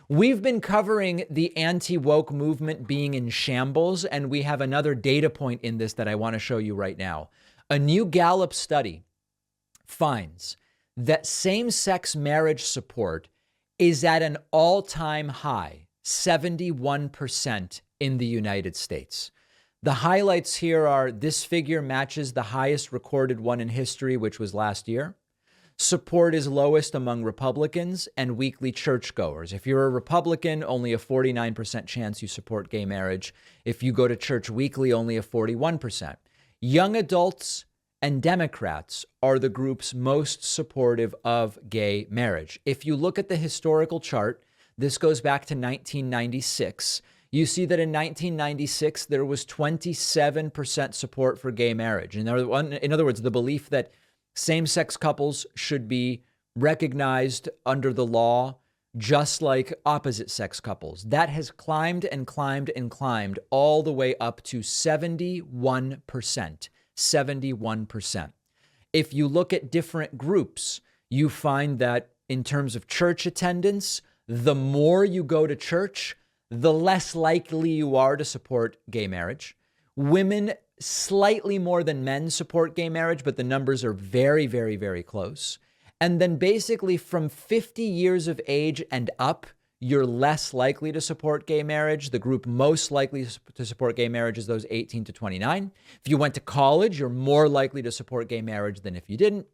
We've been covering the anti-woke movement being in shambles, and we have another data point in this that I want to show you right now. A new Gallup study finds that same-sex marriage support is at an all-time high, 71% in the United States. The highlights here are this figure matches the highest recorded one in history, which was last year. Support is lowest among Republicans and weekly churchgoers. If you're a Republican, only a 49% chance you support gay marriage. If you go to church weekly, only a 41%. Young adults and Democrats are the groups most supportive of gay marriage. If you look at the historical chart, this goes back to 1996. You see that in 1996, there was 27% support for gay marriage. In other words, the belief that same-sex couples should be recognized under the law just like opposite-sex couples. That has climbed and climbed and climbed all the way up to 71%. 71%. If you look at different groups, you find that in terms of church attendance, the more you go to church, the less likely you are to support gay marriage. Women slightly more than men support gay marriage, but the numbers are very, very, very close. And then basically from 50 years of age and up, you're less likely to support gay marriage. The group most likely to support gay marriage is those 18 to 29. If you went to college, you're more likely to support gay marriage than if you didn't.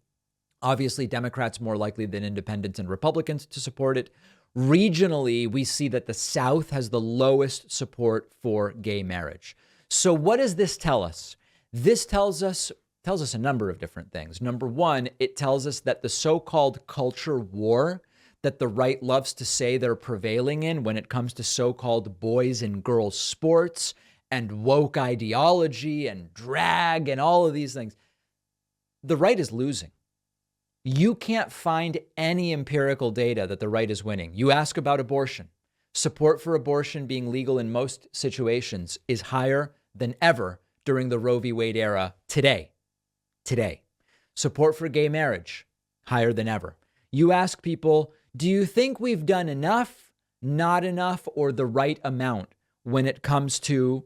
Obviously, Democrats more likely than independents and Republicans to support it. Regionally, we see that the South has the lowest support for gay marriage. So what does this tell us? This tells us a number of different things. Number one, it tells us that the so-called culture war that the right loves to say they're prevailing in when it comes to so-called boys and girls sports and woke ideology and drag and all of these things, the right is losing. You can't find any empirical data that the right is winning. You ask about abortion. Support for abortion being legal in most situations is higher than ever during the Roe v. Wade era today. Support for gay marriage, higher than ever. You ask people, do you think we've done enough, not enough, or the right amount when it comes to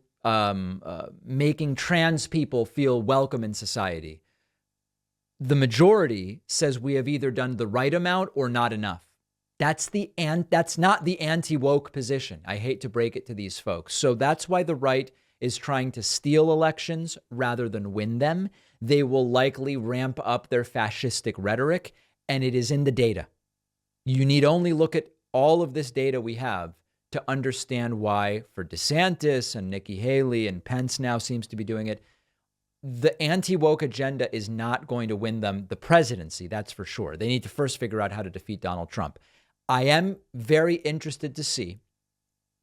making trans people feel welcome in society? The majority says we have either done the right amount or not enough. That's not the anti-woke position. I hate to break it to these folks. So that's why the right is trying to steal elections rather than win them. They will likely ramp up their fascistic rhetoric, and it is in the data. You need only look at all of this data we have to understand why for DeSantis and Nikki Haley and Pence now seems to be doing it, the anti-woke agenda is not going to win them the presidency, that's for sure. They need to first figure out how to defeat Donald Trump. I am very interested to see,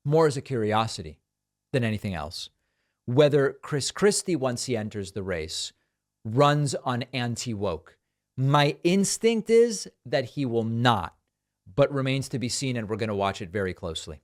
more as a curiosity than anything else, whether Chris Christie, once he enters the race, runs on anti-woke. My instinct is that he will not, but remains to be seen, and we're going to watch it very closely.